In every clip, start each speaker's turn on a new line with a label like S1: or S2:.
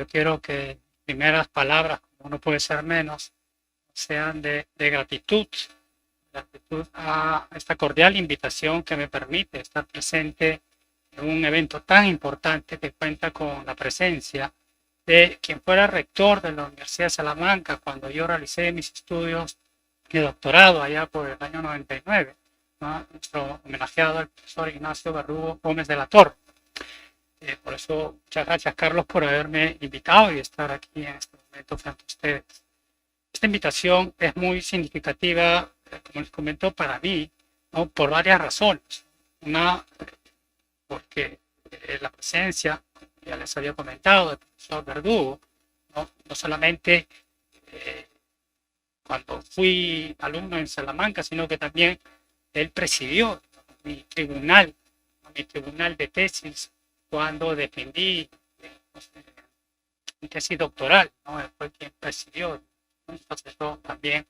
S1: yo quiero que primeras palabras, como no puede ser menos, sean de gratitud a esta cordial invitación que me permite estar presente en un evento tan importante que cuenta con la presencia de quien fuera rector de la Universidad de Salamanca cuando yo realicé mis estudios de doctorado allá por el año 99, ¿no? Nuestro homenajeado, el profesor Ignacio Verdugo Gómez de la Torre. Por eso, muchas gracias, Carlos, por haberme invitado y estar aquí en este momento frente a ustedes. Esta invitación es muy significativa, como les comento, para mí, ¿no? Por varias razones. Una, porque la presencia, ya les había comentado, del profesor Verdugo, no solamente cuando fui alumno en Salamanca, sino que también él presidió mi tribunal de tesis cuando defendí mi tesis doctoral, ¿no? Él fue quien presidió, ¿no? Entonces eso también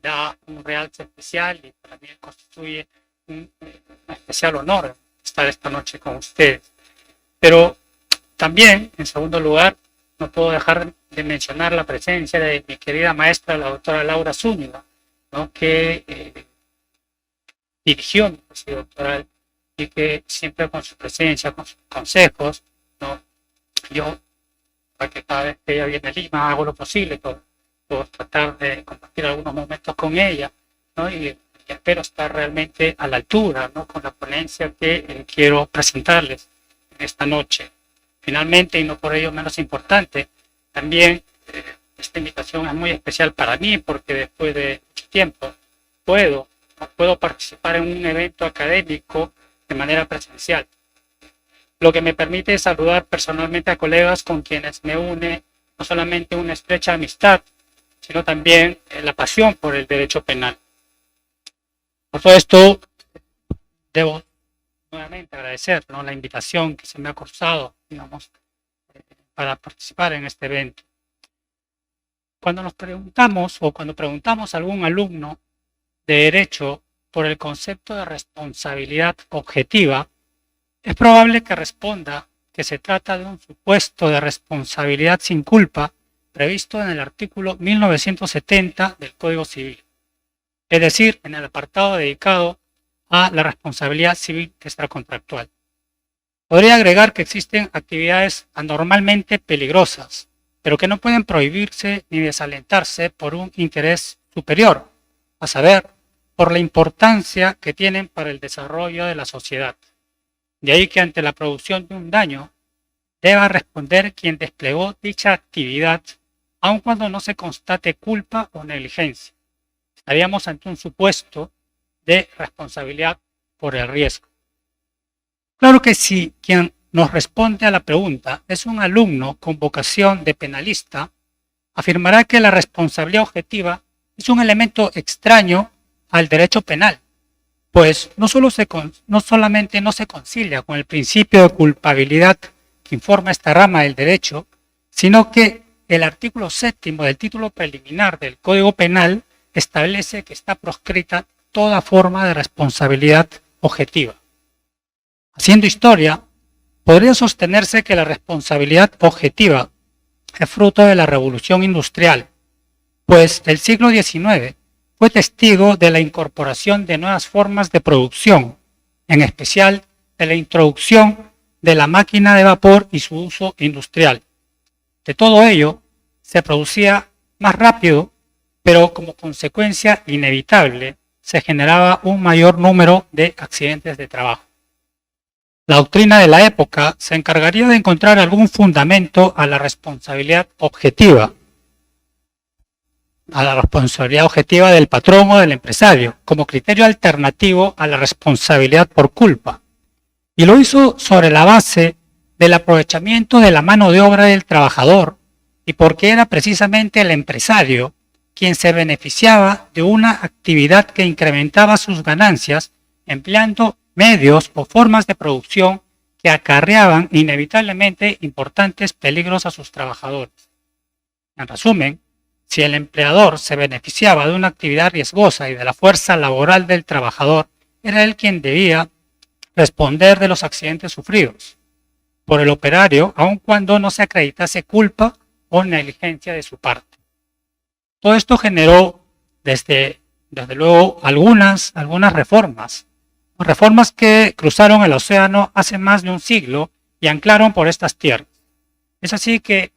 S1: da un realce especial y para mí constituye un especial honor estar esta noche con ustedes. Pero también, en segundo lugar, no puedo dejar de mencionar la presencia de mi querida maestra, la doctora Laura Zúñiga, ¿no? Que dirigió mi tesis doctoral y que siempre con su presencia, con sus consejos, ¿no? Yo, porque cada vez que ella viene a Lima, hago lo posible por tratar de compartir algunos momentos con ella, ¿no? Y espero estar realmente a la altura, ¿no? Con la ponencia que quiero presentarles en esta noche. Finalmente, y no por ello menos importante, también esta invitación es muy especial para mí porque después de mucho tiempo puedo participar en un evento académico de manera presencial, lo que me permite saludar personalmente a colegas con quienes me une no solamente una estrecha amistad, sino también la pasión por el derecho penal. Por todo esto, debo nuevamente agradecer, ¿no? La invitación que se me ha cursado, digamos, para participar en este evento. Cuando nos preguntamos o cuando preguntamos a algún alumno de derecho por el concepto de responsabilidad objetiva, es probable que responda que se trata de un supuesto de responsabilidad sin culpa previsto en el artículo 1970 del Código Civil, es decir, en el apartado dedicado a la responsabilidad civil extracontractual. Podría agregar que existen actividades anormalmente peligrosas, pero que no pueden prohibirse ni desalentarse por un interés superior, a saber, por la importancia que tienen para el desarrollo de la sociedad. De ahí que ante la producción de un daño, deba responder quien desplegó dicha actividad, aun cuando no se constate culpa o negligencia. Estaríamos ante un supuesto de responsabilidad por el riesgo. Claro que si quien nos responde a la pregunta es un alumno con vocación de penalista, afirmará que la responsabilidad objetiva es un elemento extraño al derecho penal, pues no solamente no se concilia con el principio de culpabilidad que informa esta rama del derecho, sino que el artículo 7º del título preliminar del Código Penal establece que está proscrita toda forma de responsabilidad objetiva. Haciendo historia, podría sostenerse que la responsabilidad objetiva es fruto de la Revolución Industrial, pues el siglo XIX fue testigo de la incorporación de nuevas formas de producción, en especial de la introducción de la máquina de vapor y su uso industrial. De todo ello, se producía más rápido, pero como consecuencia inevitable, se generaba un mayor número de accidentes de trabajo. La doctrina de la época se encargaría de encontrar algún fundamento a la responsabilidad objetiva del patrón o del empresario, como criterio alternativo a la responsabilidad por culpa. Y lo hizo sobre la base del aprovechamiento de la mano de obra del trabajador y porque era precisamente el empresario quien se beneficiaba de una actividad que incrementaba sus ganancias empleando medios o formas de producción que acarreaban inevitablemente importantes peligros a sus trabajadores. En resumen, si el empleador se beneficiaba de una actividad riesgosa y de la fuerza laboral del trabajador, era él quien debía responder de los accidentes sufridos. por el operario, aun cuando no se acreditase culpa o negligencia de su parte. Todo esto generó desde luego algunas reformas que cruzaron el océano hace más de un siglo y anclaron por estas tierras. Es así que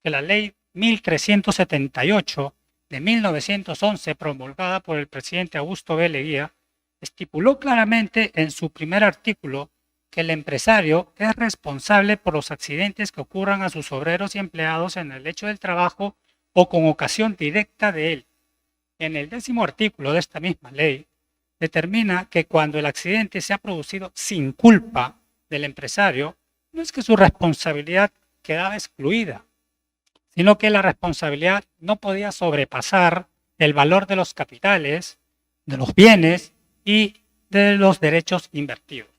S1: la ley 1378 de 1911, promulgada por el presidente Augusto B. Leguía, estipuló claramente en su primer artículo que el empresario es responsable por los accidentes que ocurran a sus obreros y empleados en el hecho del trabajo o con ocasión directa de él. En el 10º artículo de esta misma ley, determina que cuando el accidente se ha producido sin culpa del empresario, no es que su responsabilidad quedaba excluida, sino que la responsabilidad no podía sobrepasar el valor de los capitales, de los bienes y de los derechos invertidos.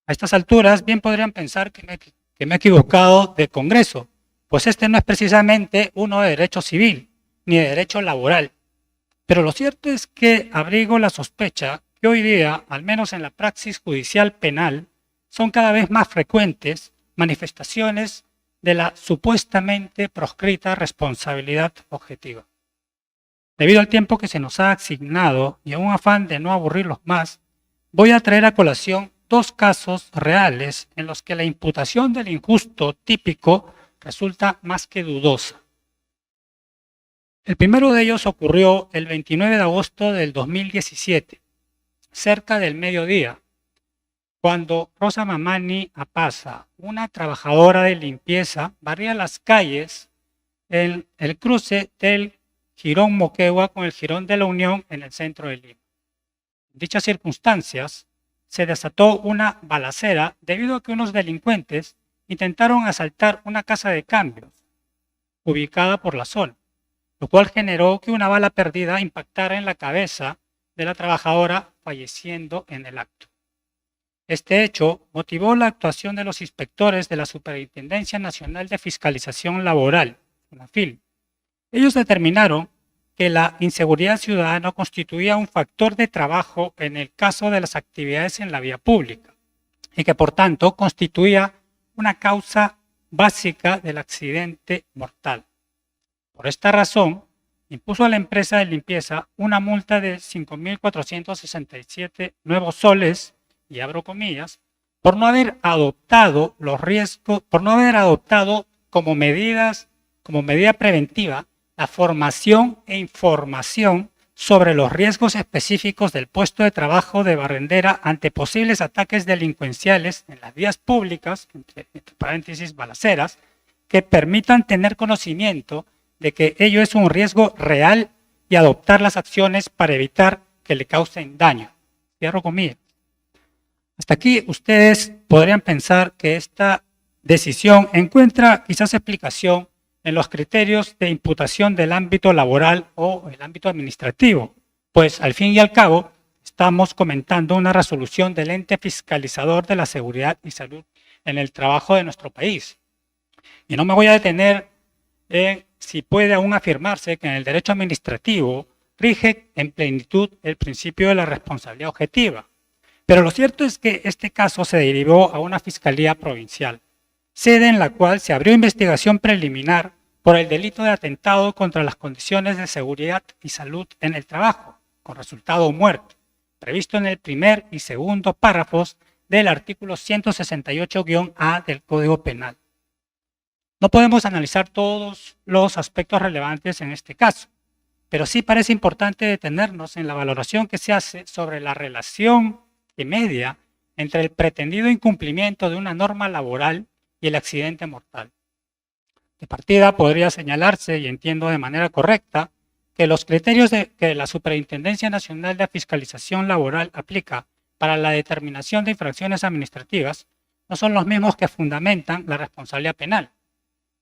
S1: A estas alturas bien podrían pensar que me he equivocado de Congreso, pues este no es precisamente uno de derecho civil ni de derecho laboral. Pero lo cierto es que abrigo la sospecha que hoy día, al menos en la praxis judicial penal, son cada vez más frecuentes manifestaciones de la supuestamente proscrita responsabilidad objetiva. Debido al tiempo que se nos ha asignado y a un afán de no aburrirlos más, voy a traer a colación dos casos reales en los que la imputación del injusto típico resulta más que dudosa. El primero de ellos ocurrió el 29 de agosto del 2017, cerca del mediodía, cuando Rosa Mamani Apaza, una trabajadora de limpieza, barría las calles en el cruce del Jirón Moquegua con el Jirón de la Unión en el centro de Lima. En dichas circunstancias, se desató una balacera debido a que unos delincuentes intentaron asaltar una casa de cambios ubicada por la zona, lo cual generó que una bala perdida impactara en la cabeza de la trabajadora, falleciendo en el acto. Este hecho motivó la actuación de los inspectores de la Superintendencia Nacional de Fiscalización Laboral, SUNAFIL. Ellos determinaron que la inseguridad ciudadana constituía un factor de trabajo en el caso de las actividades en la vía pública y que por tanto constituía una causa básica del accidente mortal. Por esta razón, impuso a la empresa de limpieza una multa de 5.467 nuevos soles, y abro comillas, por no haber adoptado los riesgos, por no haber adoptado como medida preventiva la formación e información sobre los riesgos específicos del puesto de trabajo de barrendera ante posibles ataques delincuenciales en las vías públicas, entre paréntesis balaceras, que permitan tener conocimiento de que ello es un riesgo real y adoptar las acciones para evitar que le causen daño. Cierro comillas. Hasta aquí ustedes podrían pensar que esta decisión encuentra quizás explicación en los criterios de imputación del ámbito laboral o el ámbito administrativo, pues al fin y al cabo estamos comentando una resolución del ente fiscalizador de la seguridad y salud en el trabajo de nuestro país. Y no me voy a detener en si puede aún afirmarse que en el derecho administrativo rige en plenitud el principio de la responsabilidad objetiva. Pero lo cierto es que este caso se derivó a una fiscalía provincial, sede en la cual se abrió investigación preliminar por el delito de atentado contra las condiciones de seguridad y salud en el trabajo, con resultado muerte, previsto en el primer y segundo párrafos del artículo 168-A del Código Penal. No podemos analizar todos los aspectos relevantes en este caso, pero sí parece importante detenernos en la valoración que se hace sobre la relación que media entre el pretendido incumplimiento de una norma laboral y el accidente mortal. De partida podría señalarse, y entiendo de manera correcta, que los criterios que la Superintendencia Nacional de Fiscalización Laboral aplica para la determinación de infracciones administrativas no son los mismos que fundamentan la responsabilidad penal.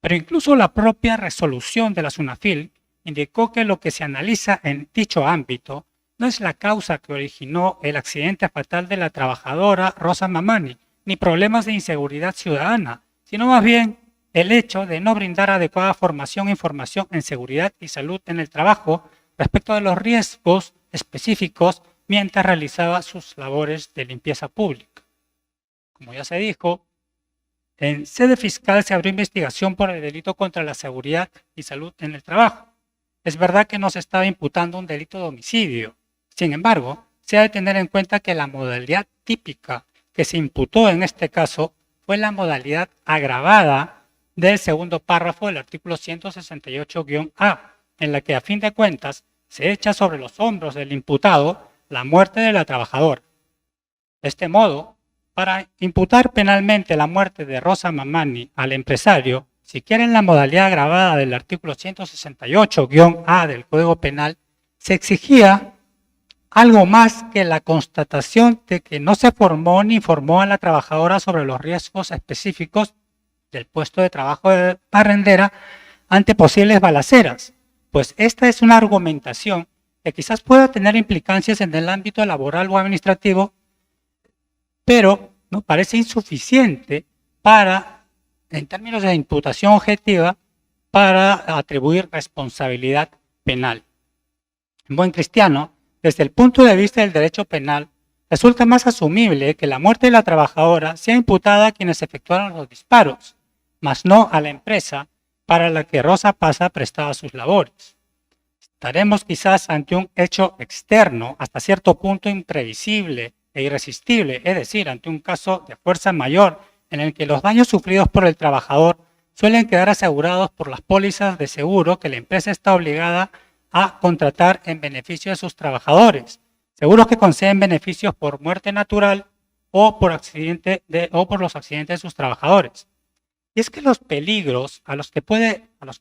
S1: Pero incluso la propia resolución de la SUNAFIL indicó que lo que se analiza en dicho ámbito no es la causa que originó el accidente fatal de la trabajadora Rosa Mamani, ni problemas de inseguridad ciudadana, sino más bien el hecho de no brindar adecuada formación e información en seguridad y salud en el trabajo respecto de los riesgos específicos mientras realizaba sus labores de limpieza pública. como ya se dijo, en sede fiscal se abrió investigación por el delito contra la seguridad y salud en el trabajo. Es verdad que no se estaba imputando un delito de homicidio. Sin embargo, se ha de tener en cuenta que la modalidad típica que se imputó en este caso fue la modalidad agravada del segundo párrafo del artículo 168-A, en la que a fin de cuentas se echa sobre los hombros del imputado la muerte de la trabajadora. De este modo, para imputar penalmente la muerte de Rosa Mamani al empresario, siquiera en la modalidad agravada del artículo 168-A del Código Penal, se exigía algo más que la constatación de que no se formó ni informó a la trabajadora sobre los riesgos específicos del puesto de trabajo de barrendera ante posibles balaceras, pues esta es una argumentación que quizás pueda tener implicancias en el ámbito laboral o administrativo, pero no parece insuficiente para, en términos de imputación objetiva, para atribuir responsabilidad penal. En buen cristiano, desde el punto de vista del derecho penal, resulta más asumible que la muerte de la trabajadora sea imputada a quienes efectuaron los disparos, mas no a la empresa para la que Rosa Pasa prestaba sus labores. Estaremos quizás ante un hecho externo, hasta cierto punto imprevisible e irresistible, es decir, ante un caso de fuerza mayor en el que los daños sufridos por el trabajador suelen quedar asegurados por las pólizas de seguro que la empresa está obligada a contratar en beneficio de sus trabajadores, seguros que conceden beneficios por muerte natural o por los accidentes de sus trabajadores. Y es que los peligros a los que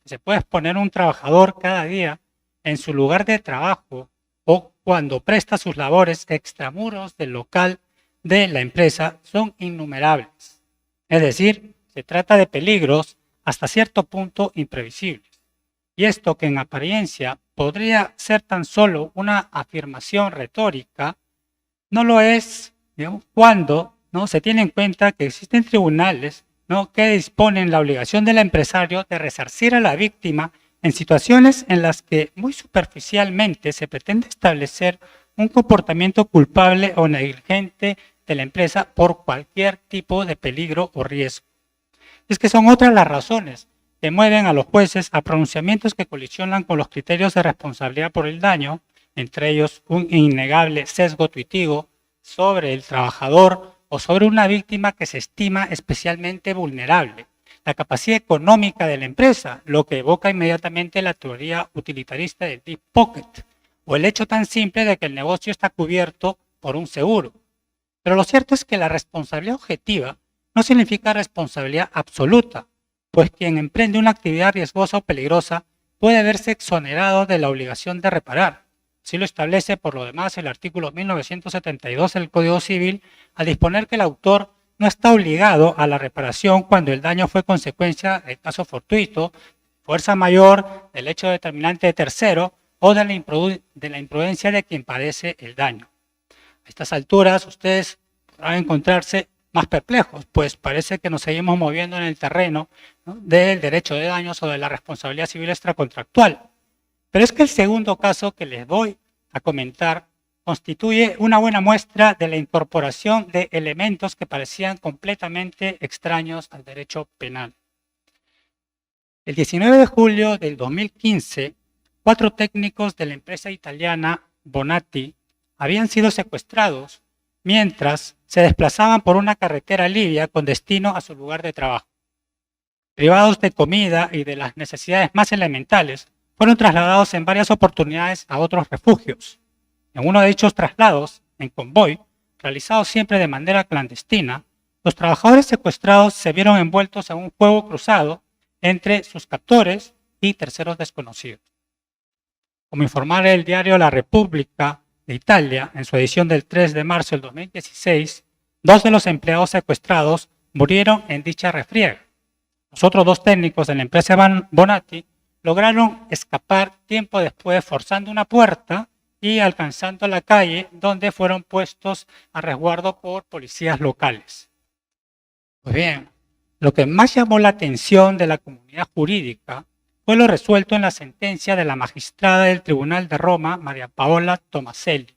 S1: se puede exponer un trabajador cada día en su lugar de trabajo o cuando presta sus labores extramuros del local de la empresa son innumerables. Es decir, se trata de peligros hasta cierto punto imprevisibles. Y esto, que en apariencia podría ser tan solo una afirmación retórica, no lo es, digamos, cuando ¿no? se tiene en cuenta que existen tribunales ¿no? que disponen la obligación del empresario de resarcir a la víctima en situaciones en las que muy superficialmente se pretende establecer un comportamiento culpable o negligente de la empresa por cualquier tipo de peligro o riesgo. Es que son otras las razones que mueven a los jueces a pronunciamientos que colisionan con los criterios de responsabilidad por el daño, entre ellos un innegable sesgo tuitivo sobre el trabajador o sobre una víctima que se estima especialmente vulnerable, la capacidad económica de la empresa, lo que evoca inmediatamente la teoría utilitarista del deep pocket, o el hecho tan simple de que el negocio está cubierto por un seguro. Pero lo cierto es que la responsabilidad objetiva no significa responsabilidad absoluta, pues quien emprende una actividad riesgosa o peligrosa puede verse exonerado de la obligación de reparar. Así lo establece por lo demás el artículo 1972 del Código Civil, al disponer que el autor no está obligado a la reparación cuando el daño fue consecuencia del caso fortuito, fuerza mayor, del hecho determinante de tercero o de la imprudencia de quien padece el daño. A estas alturas ustedes podrán encontrarse más perplejos, pues parece que nos seguimos moviendo en el terreno ¿no? del derecho de daños o de la responsabilidad civil extracontractual. Pero es que el segundo caso que les voy a comentar constituye una buena muestra de la incorporación de elementos que parecían completamente extraños al derecho penal. El 19 de julio del 2015, 4 técnicos de la empresa italiana Bonatti habían sido secuestrados mientras se desplazaban por una carretera libia con destino a su lugar de trabajo. Privados de comida y de las necesidades más elementales, fueron trasladados en varias oportunidades a otros refugios. En uno de dichos traslados, en convoy, realizados siempre de manera clandestina, los trabajadores secuestrados se vieron envueltos en un fuego cruzado entre sus captores y terceros desconocidos. Como informara el diario La Repubblica de Italia, en su edición del 3 de marzo del 2016, 2 de los empleados secuestrados murieron en dicha refriega. Los otros 2 técnicos de la empresa Bonatti lograron escapar tiempo después forzando una puerta y alcanzando la calle, donde fueron puestos a resguardo por policías locales. Pues bien, lo que más llamó la atención de la comunidad jurídica fue lo resuelto en la sentencia de la magistrada del Tribunal de Roma, María Paola Tomaselli.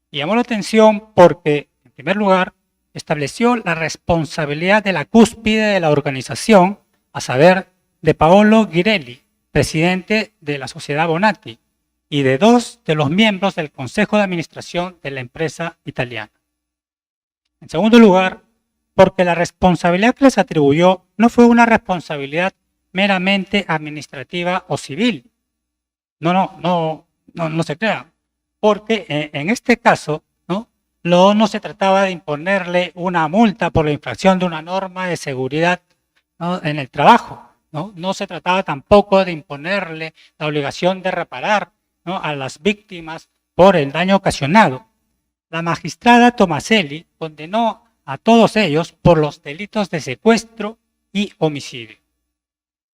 S1: Y llamó la atención porque, en primer lugar, estableció la responsabilidad de la cúspide de la organización, a saber, de Paolo Ghirelli, presidente de la sociedad Bonatti, y de 2 de los miembros del Consejo de Administración de la empresa italiana. En segundo lugar, porque la responsabilidad que les atribuyó no fue una responsabilidad meramente administrativa o civil. No se crea, porque en este caso no se trataba de imponerle una multa por la infracción de una norma de seguridad, ¿no?, en el trabajo. No se trataba tampoco de imponerle la obligación de reparar, ¿no?, a las víctimas por el daño ocasionado. La magistrada Tomaselli condenó a todos ellos por los delitos de secuestro y homicidio.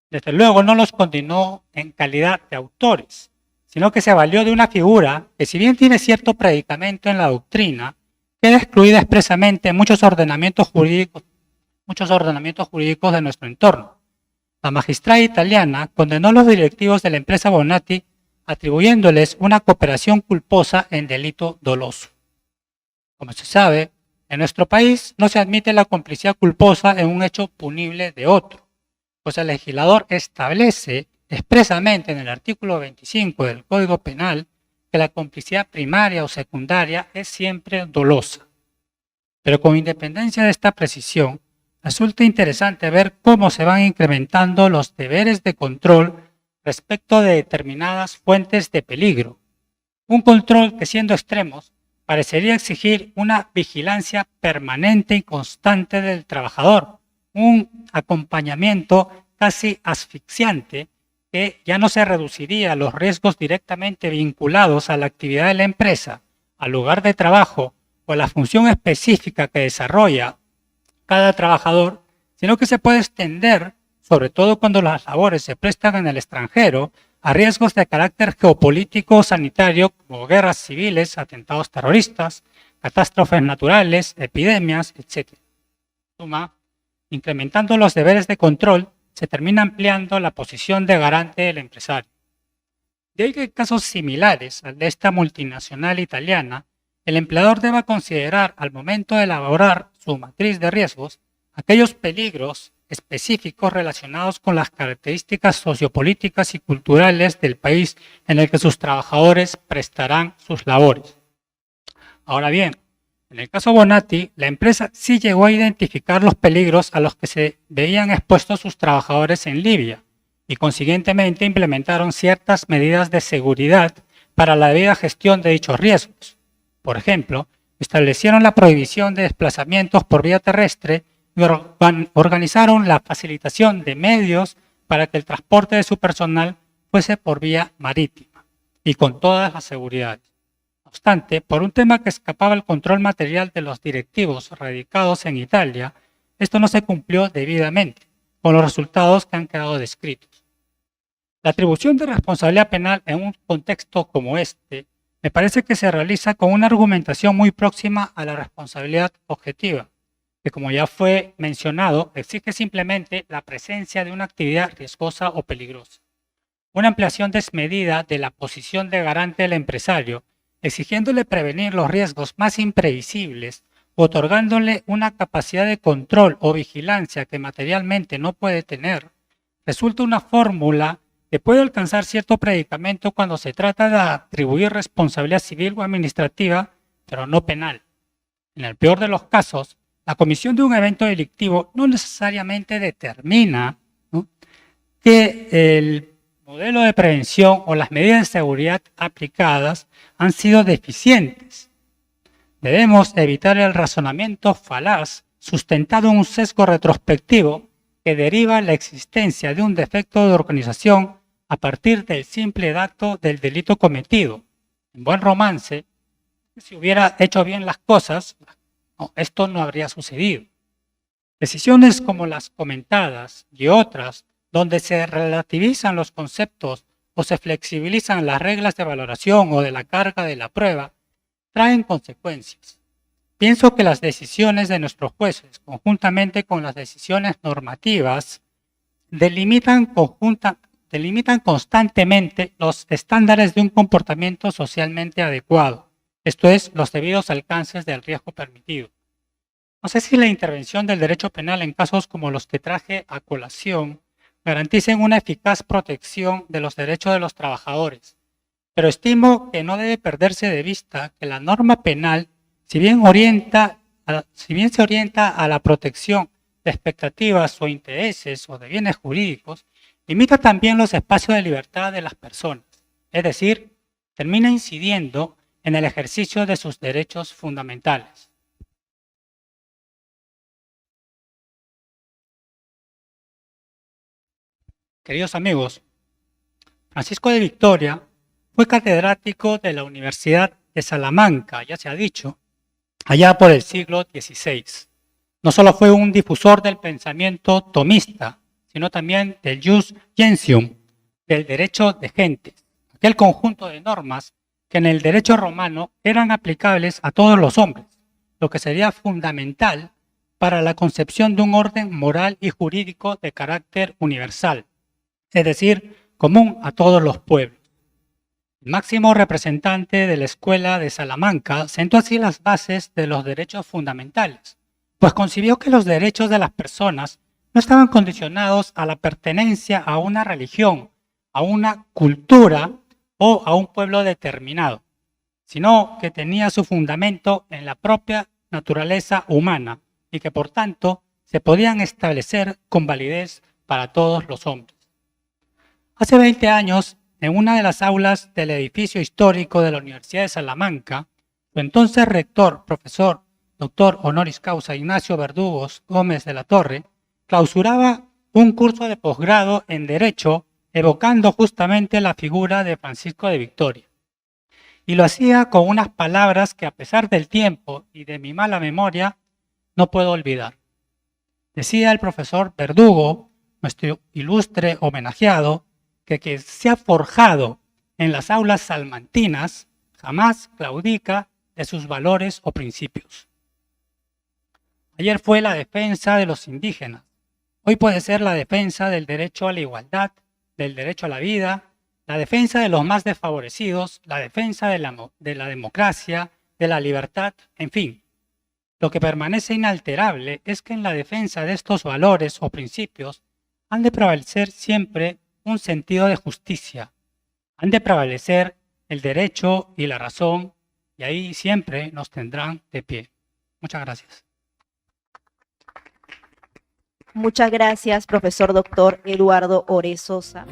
S1: Desde luego no los condenó en calidad de autores, sino que se valió de una figura que, si bien tiene cierto predicamento en la doctrina, queda excluida expresamente en muchos ordenamientos jurídicos de nuestro entorno. La magistrada italiana condenó a los directivos de la empresa Bonatti atribuyéndoles una cooperación culposa en delito doloso. Como se sabe, en nuestro país no se admite la complicidad culposa en un hecho punible de otro, pues el legislador establece expresamente en el artículo 25 del Código Penal que la complicidad primaria o secundaria es siempre dolosa. Pero con independencia de esta precisión, resulta interesante ver cómo se van incrementando los deberes de control respecto de determinadas fuentes de peligro. Un control que, siendo extremos, parecería exigir una vigilancia permanente y constante del trabajador, un acompañamiento casi asfixiante que ya no se reduciría a los riesgos directamente vinculados a la actividad de la empresa, al lugar de trabajo o a la función específica que desarrolla cada trabajador, sino que se puede extender, sobre todo cuando las labores se prestan en el extranjero, a riesgos de carácter geopolítico o sanitario como guerras civiles, atentados terroristas, catástrofes naturales, epidemias, etc. Suma, incrementando los deberes de control, se termina ampliando la posición de garante del empresario. De ahí que en casos similares al de esta multinacional italiana, el empleador deba considerar al momento de elaborar su matriz de riesgos aquellos peligros específicos relacionados con las características sociopolíticas y culturales del país en el que sus trabajadores prestarán sus labores. Ahora bien, en el caso Bonatti, la empresa sí llegó a identificar los peligros a los que se veían expuestos sus trabajadores en Libia y consiguientemente implementaron ciertas medidas de seguridad para la debida gestión de dichos riesgos. Por ejemplo, establecieron la prohibición de desplazamientos por vía terrestre y organizaron la facilitación de medios para que el transporte de su personal fuese por vía marítima y con todas las seguridades. No obstante, por un tema que escapaba al control material de los directivos radicados en Italia, esto no se cumplió debidamente, con los resultados que han quedado descritos. La atribución de responsabilidad penal en un contexto como este me parece que se realiza con una argumentación muy próxima a la responsabilidad objetiva, que, como ya fue mencionado, exige simplemente la presencia de una actividad riesgosa o peligrosa. Una ampliación desmedida de la posición de garante del empresario, exigiéndole prevenir los riesgos más imprevisibles, o otorgándole una capacidad de control o vigilancia que materialmente no puede tener, resulta una fórmula que puede alcanzar cierto predicamento cuando se trata de atribuir responsabilidad civil o administrativa, pero no penal. En el peor de los casos, la comisión de un evento delictivo no necesariamente determina, ¿no?, que el modelo de prevención o las medidas de seguridad aplicadas han sido deficientes. Debemos evitar el razonamiento falaz sustentado en un sesgo retrospectivo que deriva la existencia de un defecto de organización a partir del simple dato del delito cometido. En buen romance, si hubiera hecho bien las cosas, esto no habría sucedido. Decisiones como las comentadas y otras, donde se relativizan los conceptos o se flexibilizan las reglas de valoración o de la carga de la prueba, traen consecuencias. Pienso que las decisiones de nuestros jueces, conjuntamente con las decisiones normativas, delimitan constantemente los estándares de un comportamiento socialmente adecuado, esto es, los debidos alcances del riesgo permitido. No sé si la intervención del derecho penal en casos como los que traje a colación garanticen una eficaz protección de los derechos de los trabajadores, pero estimo que no debe perderse de vista que la norma penal, si bien se orienta a la protección de expectativas o intereses o de bienes jurídicos, limita también los espacios de libertad de las personas, es decir, termina incidiendo en el ejercicio de sus derechos fundamentales. Queridos amigos, Francisco de Vitoria fue catedrático de la Universidad de Salamanca, ya se ha dicho, allá por el siglo XVI. No solo fue un difusor del pensamiento tomista, sino también del jus gentium, del derecho de gentes, aquel conjunto de normas que en el derecho romano eran aplicables a todos los hombres, lo que sería fundamental para la concepción de un orden moral y jurídico de carácter universal, es decir, común a todos los pueblos. El máximo representante de la Escuela de Salamanca sentó así las bases de los derechos fundamentales, pues concibió que los derechos de las personas no estaban condicionados a la pertenencia a una religión, a una cultura o a un pueblo determinado, sino que tenía su fundamento en la propia naturaleza humana y que por tanto se podían establecer con validez para todos los hombres. Hace 20 años, en una de las aulas del edificio histórico de la Universidad de Salamanca, su entonces rector, profesor, doctor honoris causa Ignacio Verdugos Gómez de la Torre, clausuraba un curso de posgrado en Derecho evocando justamente la figura de Francisco de Vitoria. Y lo hacía con unas palabras que a pesar del tiempo y de mi mala memoria, no puedo olvidar. Decía el profesor Verdugo, nuestro ilustre homenajeado, que se ha forjado en las aulas salmantinas jamás claudica de sus valores o principios. Ayer fue la defensa de los indígenas, hoy puede ser la defensa del derecho a la igualdad, del derecho a la vida, la defensa de los más desfavorecidos, la defensa de la democracia, de la libertad, en fin. Lo que permanece inalterable es que en la defensa de estos valores o principios han de prevalecer siempre un sentido de justicia. Han de prevalecer el derecho y la razón, y ahí siempre nos tendrán de pie. Muchas gracias.
S2: Muchas gracias, profesor doctor Eduardo Oré Sosa.